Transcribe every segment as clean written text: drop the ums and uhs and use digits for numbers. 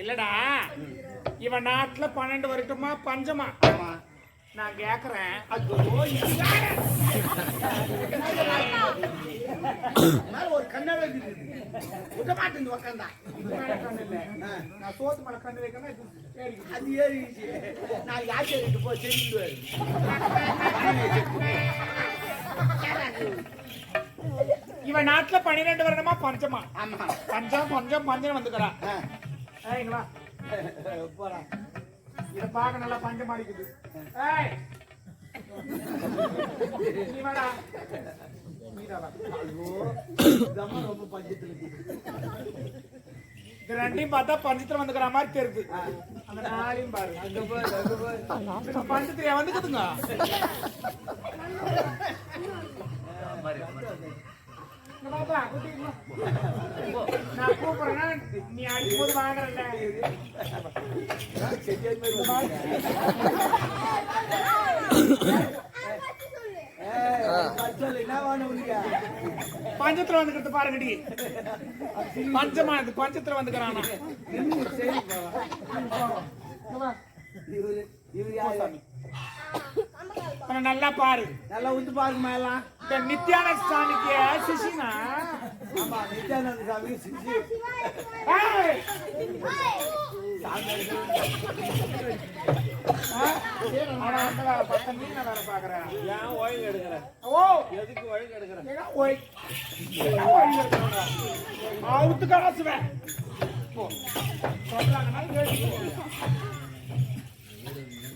இல்லடா இவன் நாட்டுல 12 வருஷமா பஞ்சமா நான் கேக்குறேன். ஒரு கண்ணாடி உக்க மாட்டேன் உக்காந்தா நான் சோத்து மேல கண்ணு வைக்கணும் அது ஏறிச்சு. நான் யாச்சிட்டு போய் செஞ்சுடுவாரு. இவன் நாட்டுல 12 வருடமா பஞ்சமா. ஆமா பஞ்சம் பஞ்சம் பஞ்சம் வந்துக்கிறான். போறா இத பாக்க நல்லா பஞ்சம் அடிக்குது. ஏய் நீ வாடா. ரொம்ப பஞ்சத்துல இது ரெண்டையும் பார்த்தா பஞ்சத்துல வந்துக்கிற மாதிரி தெரியுது. அந்த நாளையும் பாரு பஞ்சத்துல வந்துக்குதுங்க. நான் கூப்பிடுறேன் நீ அடிக்கும் போது வாங்குறல. பஞ்சத்துல வந்துக்கிறது பாருங்கடி. பஞ்சமா இது பஞ்சத்துல வந்துக்கிறானா. நல்லா பாரு நல்லா வந்து பாருங்க எல்லாம். நித்யானந்த சாமிக்கு சிசினா. ஆமா நித்யானந்த சாமி சிசி.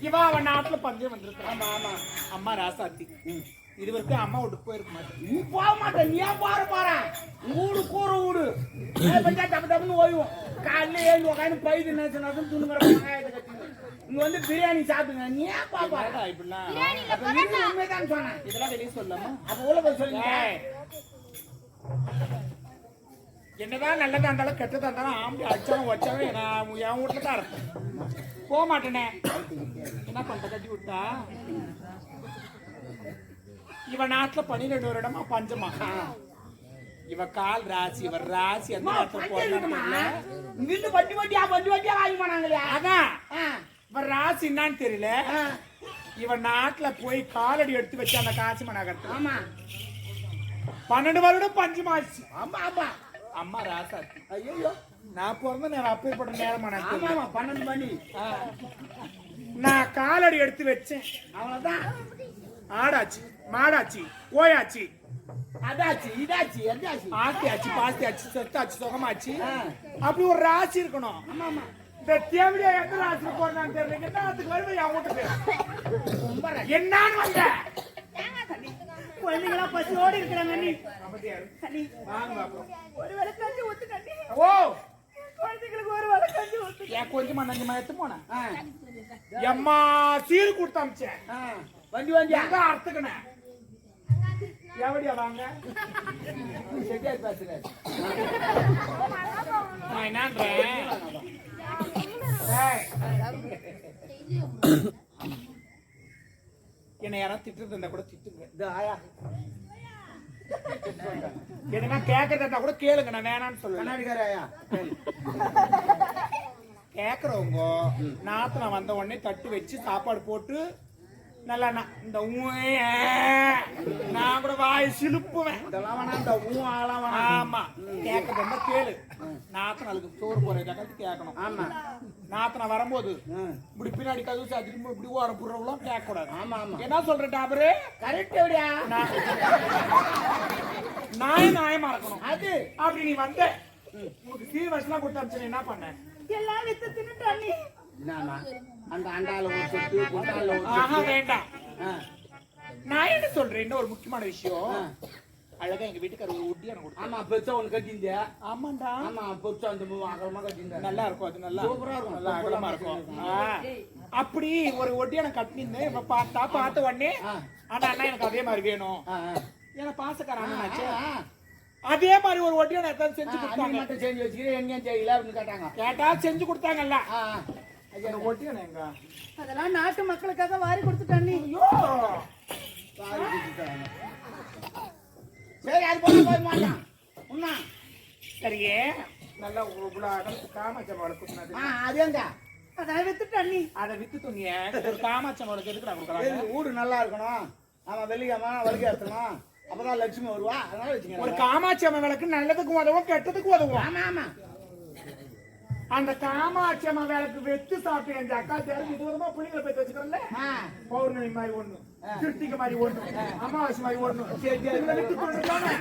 இவா அவன் நாட்டுல பஞ்சம் வந்திருக்கான். ஆமா ஆமா அம்மா ராசாத்தி இது வரைக்கும் அம்மா வீட்டுக்கு போயிருக்க மாட்டேன். நீ போக மாட்டேன். நீ ஏன் பாரு ஊடு கூற ஊடு தப்பு தப்புன்னு ஓய்வோம். காலையில ஏழு உட்காந்து பயிர் நினைச்சு துணுங்கிற இங்க வந்து பிரியாணி சாப்பிடுங்க. நீ ஏன் பாப்பா இப்படிலாம் உண்மைதான் சொன்னேன். இதெல்லாம் வெளியே சொல்லாமா? அப்ப உள்ள போய் சொல்லுங்க. என்னதான் நல்லதா இருந்தாலும் கெட்டதா இருந்தாலும் ஆம்பளை அடிச்சாலும் வச்சாலும் நான் என் வீட்டுல தான் இருப்பேன். போக மாட்டேனே. என்ன பண்ற கட்டி விட்டா? இவன் நாட்டுல 12 வருடமா பஞ்சமா. இவ கால் ராசி இவர் ராசி அந்த இங்கிருந்து வண்டி வண்டியா வாங்கி போனாங்களே. அதான் இவன் ராசி என்னன்னு தெரியல. இவன் நாட்டுல போய் காலடி எடுத்து வச்சு அந்த காசி மனாகரத்து. ஆமா 12 வருடம் பஞ்சமாச்சு. ஆமா ஆமா அம்மா ராசாத்தி. ஐயோ நான் பிறந்த நேரம் அப்பேற்பட்ட நேரமா? 12 மணி நான் காலடி எடுத்து வச்சேன். அவ்வளவுதான். ஆடாச்சு மாடாச்சு ஓயாச்சு அதாச்சு இதாச்சு எதாச்சு ஆத்தியாச்சு பாஸ்தியாச்சு செத்தாச்சு சுகமாச்சு. அப்படி ஒரு ராசி இருக்கணும். ஆமா ஆமா இந்த தேவடியா எந்த ராசி போறான்னு தெரியல. அதுக்கு வருவேன் என் வீட்டுக்கு என்னன்னு வந்த குழந்தைங்களா பசியோடு இருக்கிறாங்க. ஒரு வேலை கஞ்சி ஊத்து கண்ணி. ஓ குழந்தைங்களுக்கு ஒரு வேலை கஞ்சி ஊத்து. ஏன் கொஞ்சமா நஞ்சமா எடுத்து போன எம்மா சீரு கொடுத்து அமிச்சேன். வண்டி வண்டி எங்க அறுத்துக்கணும் எவடியா வாங்க செட்டியார் பேசுறேன். நான் என்னன்றேன் என்ன யாரும் திட்டு இருந்தா கூட திட்டுங்க. என்ன கேக்குறதா கூட கேளுங்க. நான் வேணான்னு சொல்லுவேன். கேக்குறவங்க நாத்துல வந்த உடனே தட்டு வச்சு சாப்பாடு போட்டு நல்லா இந்த நான் கூட வாய் சிலுப்புவேன். ஆமா கேக்குறதா கேளு. நாத்தனாளுக்கு சோறு போறதுக்காக கேட்கணும். ஆமா நாத்தனா வரும்போது இப்படி பின்னாடி கதவு சாத்திட்டு இப்படி ஓர புறவெல்லாம் கேட்க கூடாது. ஆமா ஆமா என்ன சொல்றேன் டாபரு கரெக்ட் எப்படியா நியாயமா இருக்கணும். அது அப்படி நீ வந்த உனக்கு சீர்வரிசெல்லாம் கொடுத்து அனுப்பிச்சு என்ன பண்ண? எல்லாம் வித்து தின்னுட்டானே. அந்த அண்டால ஒரு சொட்டு குண்டால ஒரு ஆஹா வேண்டாம். நான் என்ன சொல்றேன் இன்னும் ஒரு முக்கியமான விஷயம். அழகா எங்க வீட்டுக்கார ஒரு ஒட்டியான கொடுத்து. ஆமா பெருசா ஒண்ணு கட்டிங்க. ஆமாண்டா ஆமா பெருசா அந்த அகலமா கட்டிங்க. நல்லா இருக்கும். அது நல்லா சூப்பரா இருக்கும். நல்லா அகலமா இருக்கும். அப்படி ஒரு ஒட்டியான கட்டினேன். இப்ப பார்த்த உடனே ஆனா அண்ணா எனக்கு அதே மாதிரி வேணும். ஏன்னா பாசக்கார அண்ணாச்சு. அதே மாதிரி ஒரு ஒட்டியான செஞ்சு கொடுத்தாங்க. மட்டும் செஞ்சு வச்சுக்கிறேன் எங்க செய்யல அப்படின்னு கேட்டாங்க. கேட்டா செஞ்சு கொடுத்தாங்கல்ல. ஒட்டியான எங்க அதெல்லாம் நாட்டு மக்களுக்காக வாரி கொடுத்துட்டானே. ஐயோ வாரி கொடுத்துட்டாங்க. சரி அது போய் மாட்டான் உண்ணா. சரியே நல்லா இவ்வளவு அகலத்து காமாட்சம் வளர்க்குறது அதேங்க அதை வித்துட்டு அண்ணி அதை வித்து துணிய ஒரு காமாட்சம் வளர்க்கு எதுக்கு நான் கொடுக்கலாம் வீடு நல்லா இருக்கணும் ஆமா வெள்ளிக்கிழமை வலிக்க எடுத்தணும் அப்பதான் லட்சுமி வருவா அதனால வச்சுக்கோங்க ஒரு காமாட்சி அம்மன் விளக்கு நல்லதுக்கும் உதவும் கெட்டதுக்கும் உதவும் ஆமா ஆமா அந்த காமாட்சி அம்மன் விளக்கு வெத்து சாப்பிட்டு என் அக்கா தேர்வு இது வருமா புள்ளிங்களை போய் வச்சுக்கிறோம்ல பௌர்ணமி மாதிரி ஒண்ணு கிருத்திகை மாதிரி ஒண்ணு அமாவாசை மாதிரி ஒண்ணு இதுல வித்து கொண்டுதானே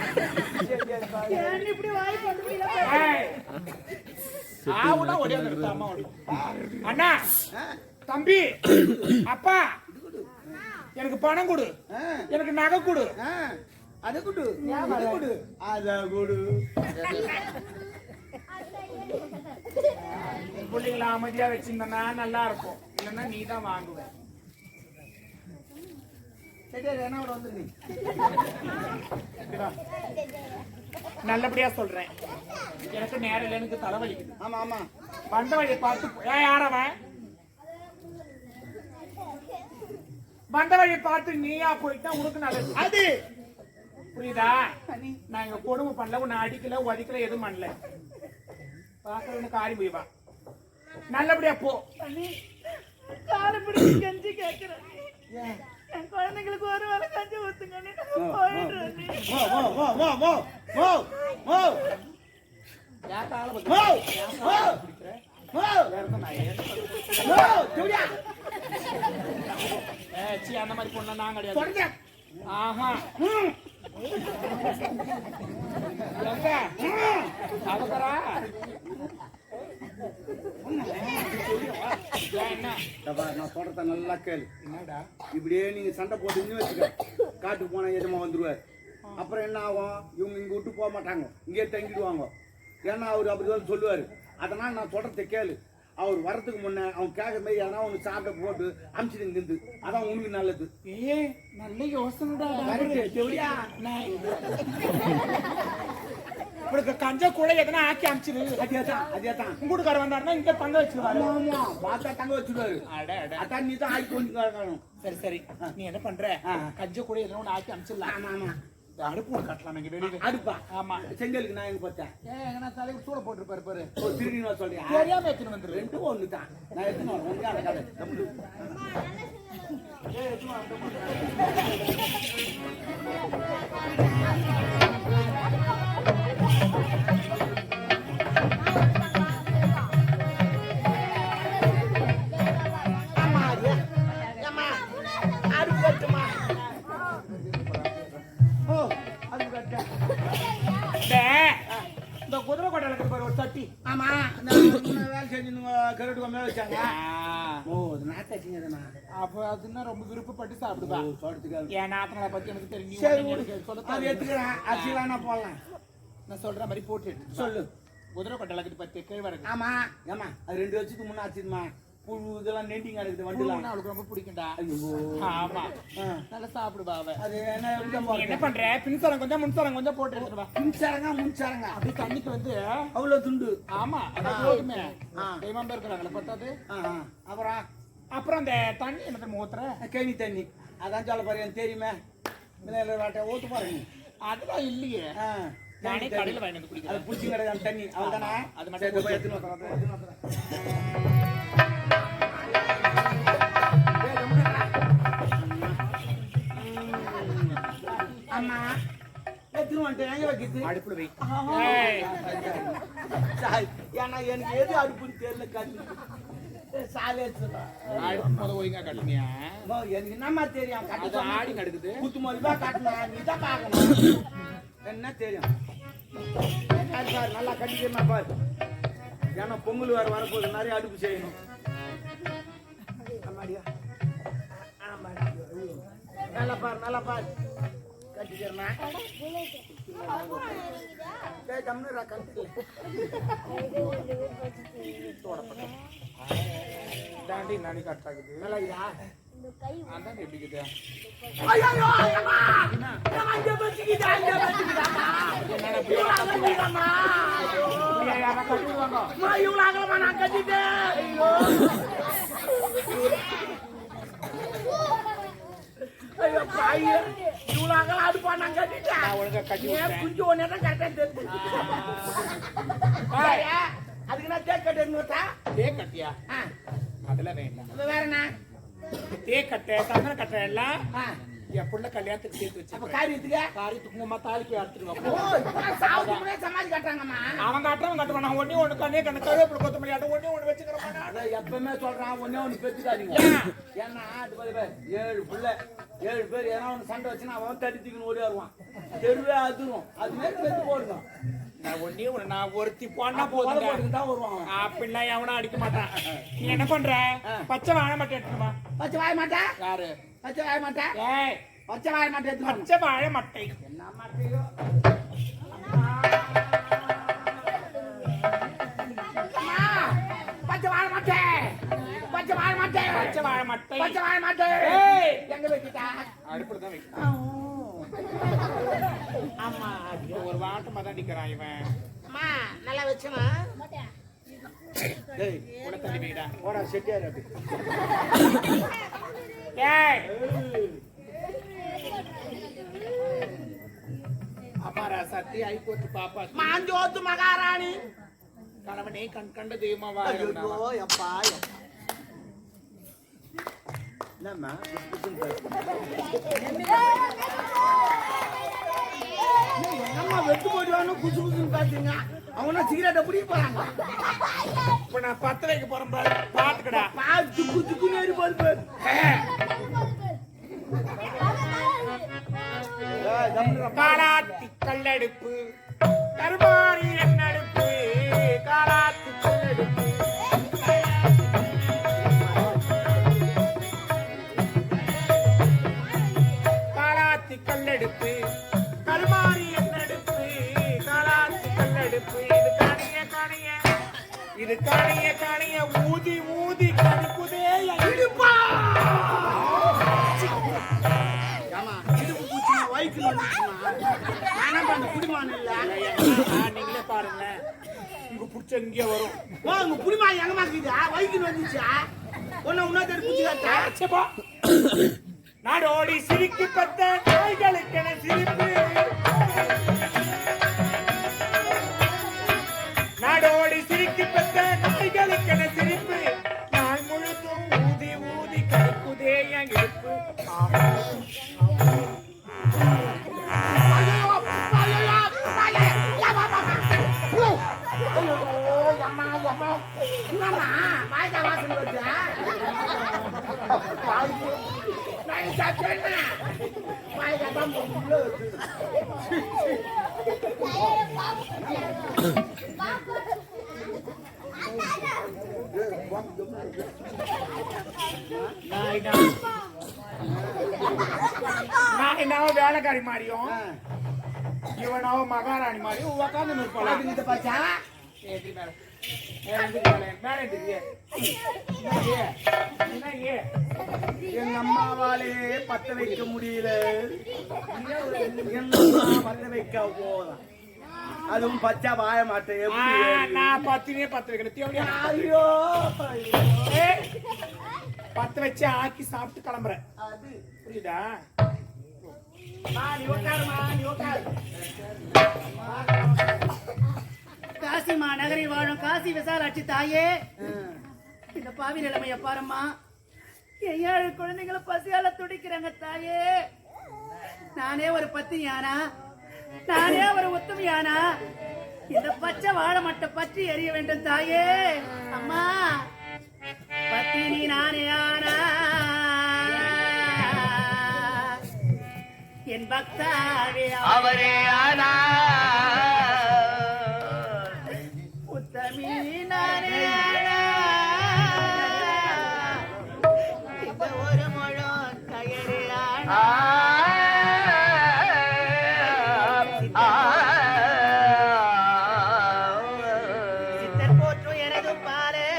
ஏன் இப்படி வாய் பண்ணுவீங்க ஆவுனா ஒரே நிறுத்த அம்மா அண்ணா தம்பி அப்பா எனக்கு பணம் கொடு எனக்கு நகை கொடு அது குடு அது குடு அத குடு பிள்ளைங்களை அமைதியா வச்சிருந்தனா நல்லா இருக்கும் இல்லைன்னா நீ தான் வாங்குவ என்ன வந்துரு நல்லபடியா சொல்றேன் எனக்கு நேரம் இல்லை எனக்கு தலைவலிக்குது ஆமா ஆமா வந்த வழியை பார்த்து யாரவன் வந்த வழியை பார்த்து நீயா போயிட்டா உனக்கு நல்லது அது புரியுதா நான் இங்க கொடுமை பண்ணல உன்னை அடிக்கல உதைக்கல எதுவும் பண்ணல பாக்குறவனு காரி போய்வா நல்லபடியா போ காலை பிடிச்சி கஞ்சி கேட்கிறேன் என் குழந்தைங்களுக்கு ஒரு வேளை கஞ்சி ஊத்துங்கன்னு போயிடுறேன் அந்த மாதிரி பொண்ணு நான் கிடையாது ஆஹா அவசரா நான் சொல்றத நல்லா கேளு என்னடா இப்படியே நீங்க சண்டை போட்டுன்னு வச்சுக்க காட்டுக்கு போனா எஜமா வந்துருவாரு அப்புறம் என்ன ஆகும் இவங்க இங்க விட்டு போக மாட்டாங்க இங்கே தங்கிடுவாங்க ஏன்னா அவரு அப்படிதான் சொல்லுவாரு அதனால நான் சொல்றத கேளு அவர் வரதுக்கு முன்ன அவன் கேட்க மாதிரி எதனா ஒண்ணு சாப்பிட போட்டு அமிச்சிட்டு நின்று அதான் உனக்கு நல்லது ஏ நல்ல யோசனைடா உங்களுக்கு கஞ்சா கூட எதனா ஆக்கி அமிச்சிரு அதேதான் உங்கூட்டுக்கார வந்தாருன்னா இங்க தங்க வச்சிருவாரு பார்த்தா தங்க வச்சுடுவாரு அதான் நீ தான் ஆக்கி கொஞ்சம் சரி சரி நீ என்ன பண்ற கஞ்சா கூட எதனா ஒண்ணு ஆக்கி அமிச்சிடலாம் ஆமா ஆமா அடுப்பு ஒண்ணு கட்டலாம் இங்க வெளியே அடுப்பா ஆமா செங்கலுக்கு நான் எங்க பார்த்தேன் ஏன்னா தலைக்கு சூட போட்டுருப்பாரு பாரு ஒரு திருடி நான் சொல்றேன் தெரியாம எடுத்துன்னு வந்துரு ரெண்டும் ஒண்ணு தான் நான் எடுத்துன்னு வரேன் இந்த குதிரை கொட்டலுக்கு பாரு ஒரு சட்டி ஆமா வேலை செஞ்சு கருட்டு மேல வச்சாங்க ஓ அது நாத்தாச்சுங்கண்ணா அப்ப அதுன்னா ரொம்ப விருப்பப்பட்டு சாப்பிடுவா சொல்றதுக்கு என் நாத்தனால பத்தி எனக்கு தெரியும் அது எடுத்துக்கிறேன் அரிசி வேணா போடலாம் நான் சொல்ற மாதிரி போட்டு சொல்லு குதிரை கொட்டலுக்கு பத்தி கேழ்வரகு ஆமா ஏமா அது 2 வருஷத்துக்கு முன்ன ஆச்சுமா புழு இதெல்லாம் நெண்டிங் இருக்குது வண்டிலாம் அவளுக்கு ரொம்ப பிடிக்கும்டா ஆமா நல்லா சாப்பிடுவா அவ அது என்ன பண்ற பின்சாரம் கொஞ்சம் முன்சாரம் கொஞ்சம் போட்டு எடுத்துருவா முன்சாரங்க அப்படி தண்ணிக்கு வந்து அவ்வளவு துண்டு ஆமா போதுமே தெய்வம் இருக்கிறாங்களே பத்தாது அப்புறம் அந்த தண்ணி என்ன ஊத்துற கேணி தண்ணி அதான் சொல்ல பாரு எனக்கு தெரியுமே வாட்டை ஊத்து பாருங்க அதெல்லாம் இல்லையே நானே கடையில் வாங்கி வந்து குடிக்கிறேன் அது புடிச்சு கிடையாது தண்ணி அவ்வளவுதானே அது மட்டும் எடுத்துன்னு அம்மா எடுத்துன்னு வந்துட்டேன் எங்க வைக்கிது அடுப்புல வை ஏன்னா எனக்கு எது அடுப்புன்னு தெரியல காட்டு சாலே அடுப்பு முதல் ஒழுங்கா கட்டுனியா எனக்கு என்னம்மா தெரியும் அது ஆடி நடக்குது குத்து மதிப்பா காட்டினா நீ தான் பார்க்கணும் என்ன தெரியும் பாரு நல்லா கட்டிக்கிறமா பாரு ஏன்னா பொங்கல் வேற வரப்போகுது நிறைய அடுப்பு செய்யணும் நல்லா பாரு கட்டிக்கிறனா தாண்டி நானி கட்டாக்குது நல்லா இதா அதான் எப்படி இருக்குது சரியா? அதுக்கு நான் தேக்கு கட்டு எடுத்துட்டா தேக்கட்டியா அதெல்லாம் வேண்டாம். வேற என்ன தேக்கட்டை சந்தன கட்டை எல்லாம் என் புள்ள கல்யாணத்துக்கு சேர்த்து அப்ப வச்சு காரியத்துக்கு காரியத்துக்கு உமா தாலி போய் அறுத்துருவாங்க. ஓ இப்ப சாவுக்கு முன்னாடி சமாதி கட்டுறாங்கம்மா. அவன் கட்டுறவன் கட்டுவான். நான் ஒண்ணே ஒண்ணு கண்ணே கண்ணு கருவேப்பிலை கொத்தமல்லி ஆட்டம் ஒண்ணே ஒண்ணு வச்சுக்கிறேன். அதான் எப்பவுமே சொல்றான் ஒண்ணே ஒண்ணு பெற்றுக்காதீங்க. ஏன்னா அது பாரு 7 பிள்ளை 7 பேர் ஏன்னா ஒண்ணு சண்டை வச்சுன்னா அவன் தட்டி தூக்கின்னு ஓடி வருவான். தெருவே அதுரும் அது மாதிரி பெற்று போடுங்க. நான் ஒண்ணே ஒண்ணு நான் ஒருத்தி போனா போதுங்க தான் வருவான். அப்படிலாம் எவனும் அடிக்க மாட்டான். நீ என்ன பண்ற? பச்சை வாழை மட்டும் எடுத்துமா. பச்சை வாய மாட்டா யாரு? பச்சை வாய மாட்டா ஏய் பச்சை வாய மாட்டா எடுத்து பச்சை வாழை மட்டை என்ன மாட்டையோ பச்சை வாழ மாட்டே பச்சை வாழ மாட்டே பச்சை வாழை மட்டை பச்சை வாழ மாட்டே ஏய் எங்க வைக்கிட்டா அடுப்புல தான் வைக்க. ஆமா ஒரு வாட்டமா தான் அடிக்கிறான் இவன். அம்மா நல்லா வச்சுமா டேய் கூட தள்ளி வைடா. போடா செட்டியார் அப்படி ஏய் அம்மாரா சத்தி ஐகோர்ட் பாப்பா மாஞ்சோத்து மகாராணி கணவனே கண் கண்ட தெய்வமா வாழ ஐயோ எப்பா என்னம்மா என்னம்மா வெட்டு போடுவானு குசு குசுன்னு பாத்தீங்க அவனா சிகரெட்டை பிடிக்க போறாங்க இப்ப நான் 10 வைக்க போறேன் பாரு பாத்துக்கடா. பாத்து குத்துக்கு நேரி போது காலாத்தி கல்லெடுப்பு கருமாரி என்னடுப்பு காலாத்தி கல்லெடுப்பு காலாத்தி கல்லெடுப்பு கருமாரி என்னடுப்பு காலாத்தி கல்லெடுப்பு இது காணிய காணிய ஊதி ஊதி கணிக்குதே இடுப்பா. வயிற்றுல புடிமான் இல்ல நீங்களே பாருங்க உங்க புடிச்ச இங்கே வரும். ஓ உங்க புடிமா எங்க மாக்குதா வயிற்றுல வந்துச்சா ஒன்ன உன்ன தேடி புடிச்சு காட்டா நாடோடி சிரிக்கு பத்த நாய்களுக்கென சிரிப்பு நாடோடி சிரிக்கு பத்த நாய்களுக்கென சிரிப்பு நாள் முழுதும் ஊதி ஊதி கருக்குதே என் இடுப்பு. நான் என்னவோ வேலைக்காரி மாதிரியும் இவனாவோ மகாராணி மாதிரியும் உட்காந்து நிற்பான். பாச்சா எங்க அம்மாவாலே பத்த வைக்க முடியல எங்க அம்மா பத்த வைக்க போதான் அதுவும் பச்சை வாய மாட்டேன் நான் 10 வைக்கிறேன். ஐயோ 10 வச்சு ஆக்கி சாப்பிட்டு கிளம்புறேன். அது புரியுதா? நீ உட்காருமா நீ உட்காரு காசி மாநகரில் வாழும் காசி விசாலாட்சி தாயே இந்த பாவி நிலைமைய பாரும்மா. என் 7 குழந்தைகளை பசியால துடிக்கிறாங்க தாயே. நானே ஒரு பத்தினியானா நானே ஒரு உத்தமியானா இந்த பச்சை வாழை மட்டை பற்றி எறிய வேண்டும் தாயே. அம்மா பத்தினி நானே ஆனா என் பக்தாவே அவரே ஆனா உத்தமி நானே ஆனா இந்த ஒரு முழம் கயறு ஆனா சித்தர் போற்றும் எனது பாலே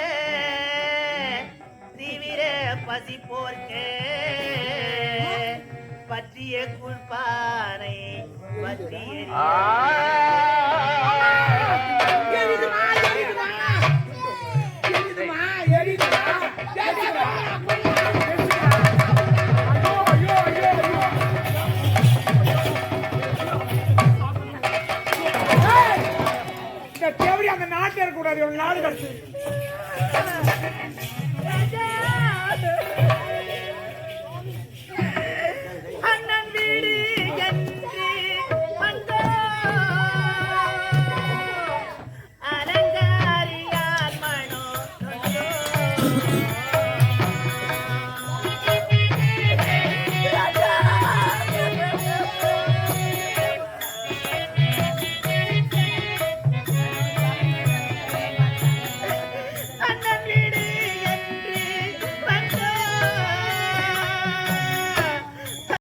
தீவிர பசி போர்க்கே பற்றிய குள்பானை பற்றிய தேவடி அந்த நாட்டு ஒரு நாள் கழிச்சு